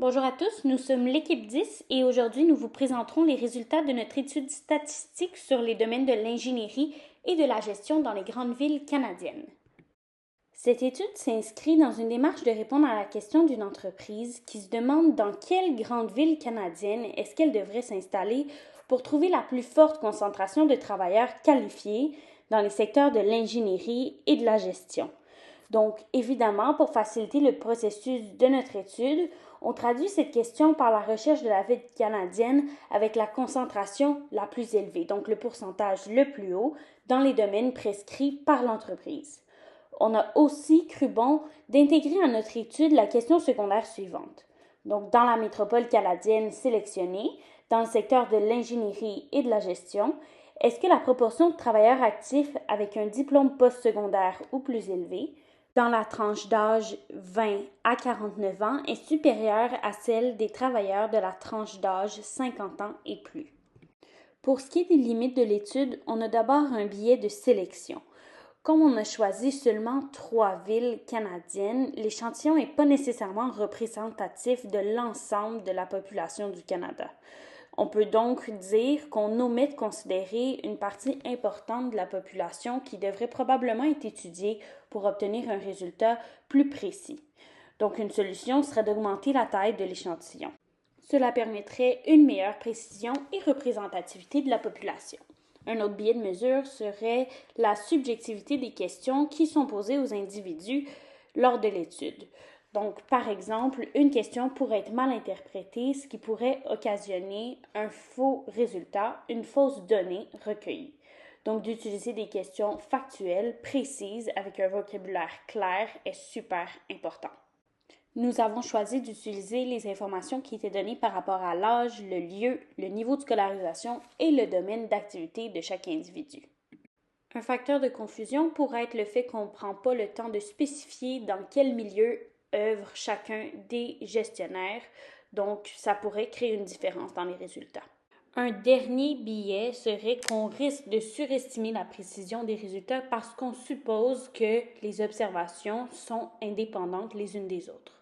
Bonjour à tous, nous sommes l'équipe 10 et aujourd'hui nous vous présenterons les résultats de notre étude statistique sur les domaines de l'ingénierie et de la gestion dans les grandes villes canadiennes. Cette étude s'inscrit dans une démarche de répondre à la question d'une entreprise qui se demande dans quelle grande ville canadienne est-ce qu'elle devrait s'installer pour trouver la plus forte concentration de travailleurs qualifiés dans les secteurs de l'ingénierie et de la gestion. Donc, évidemment, pour faciliter le processus de notre étude, on traduit cette question par la recherche de la ville canadienne avec la concentration la plus élevée, donc le pourcentage le plus haut dans les domaines prescrits par l'entreprise. On a aussi cru bon d'intégrer à notre étude la question secondaire suivante. Donc, dans la métropole canadienne sélectionnée, dans le secteur de l'ingénierie et de la gestion, est-ce que la proportion de travailleurs actifs avec un diplôme postsecondaire ou plus élevé dans la tranche d'âge 20 à 49 ans est supérieure à celle des travailleurs de la tranche d'âge 50 ans et plus? Pour ce qui est des limites de l'étude, on a d'abord un biais de sélection. Comme on a choisi seulement 3 villes canadiennes, l'échantillon n'est pas nécessairement représentatif de l'ensemble de la population du Canada. On peut donc dire qu'on omet de considérer une partie importante de la population qui devrait probablement être étudiée pour obtenir un résultat plus précis. Donc une solution serait d'augmenter la taille de l'échantillon. Cela permettrait une meilleure précision et représentativité de la population. Un autre biais de mesure serait la subjectivité des questions qui sont posées aux individus lors de l'étude. Donc, par exemple, une question pourrait être mal interprétée, ce qui pourrait occasionner un faux résultat, une fausse donnée recueillie. Donc, d'utiliser des questions factuelles, précises, avec un vocabulaire clair est super important. Nous avons choisi d'utiliser les informations qui étaient données par rapport à l'âge, le lieu, le niveau de scolarisation et le domaine d'activité de chaque individu. Un facteur de confusion pourrait être le fait qu'on ne prend pas le temps de spécifier dans quel milieu œuvre chacun des gestionnaires, donc ça pourrait créer une différence dans les résultats. Un dernier biais serait qu'on risque de surestimer la précision des résultats parce qu'on suppose que les observations sont indépendantes les unes des autres.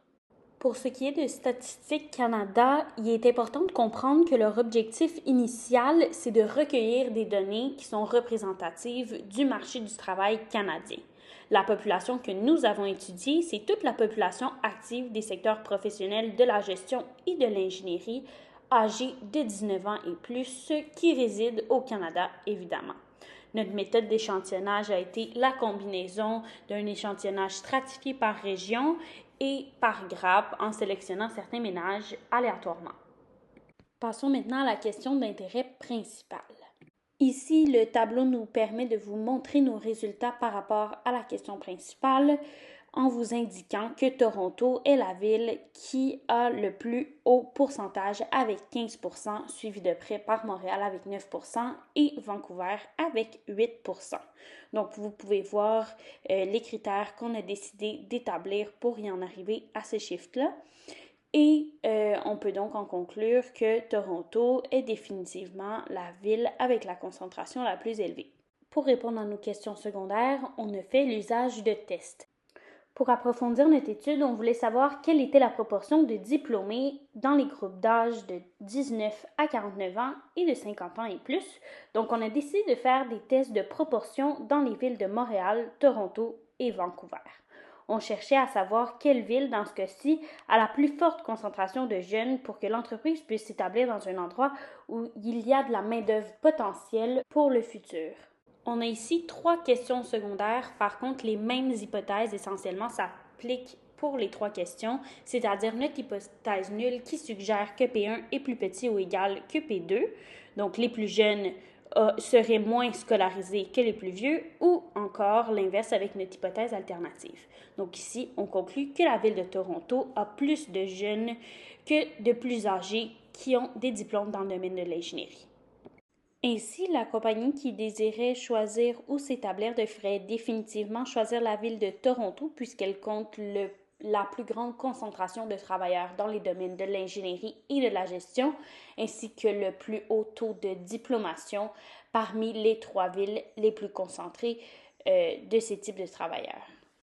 Pour ce qui est de Statistique Canada, il est important de comprendre que leur objectif initial, c'est de recueillir des données qui sont représentatives du marché du travail canadien. La population que nous avons étudiée, c'est toute la population active des secteurs professionnels de la gestion et de l'ingénierie, âgés de 19 ans et plus, qui résident au Canada, évidemment. Notre méthode d'échantillonnage a été la combinaison d'un échantillonnage stratifié par région et par grappe en sélectionnant certains ménages aléatoirement. Passons maintenant à la question d'intérêt principal. Ici, le tableau nous permet de vous montrer nos résultats par rapport à la question principale en vous indiquant que Toronto est la ville qui a le plus haut pourcentage avec 15%, suivi de près par Montréal avec 9% et Vancouver avec 8%. Donc, vous pouvez voir les critères qu'on a décidé d'établir pour y en arriver à ces chiffres-là. Et on peut donc en conclure que Toronto est définitivement la ville avec la concentration la plus élevée. Pour répondre à nos questions secondaires, on a fait l'usage de tests. Pour approfondir notre étude, on voulait savoir quelle était la proportion de diplômés dans les groupes d'âge de 19 à 49 ans et de 50 ans et plus. Donc, on a décidé de faire des tests de proportion dans les villes de Montréal, Toronto et Vancouver. On cherchait à savoir quelle ville, dans ce cas-ci, a la plus forte concentration de jeunes pour que l'entreprise puisse s'établir dans un endroit où il y a de la main-d'œuvre potentielle pour le futur. On a ici 3 questions secondaires. Par contre, les mêmes hypothèses essentiellement s'appliquent pour les 3 questions, c'est-à-dire notre hypothèse nulle qui suggère que P1 est plus petit ou égal que P2. Donc, les plus jeunes seraient moins scolarisés que les plus vieux, ou encore l'inverse avec notre hypothèse alternative. Donc ici, on conclut que la ville de Toronto a plus de jeunes que de plus âgés qui ont des diplômes dans le domaine de l'ingénierie. Ainsi, la compagnie qui désirait choisir où s'établir devrait définitivement choisir la ville de Toronto puisqu'elle compte la plus grande concentration de travailleurs dans les domaines de l'ingénierie et de la gestion, ainsi que le plus haut taux de diplomation parmi les 3 villes les plus concentrées de ces types de travailleurs.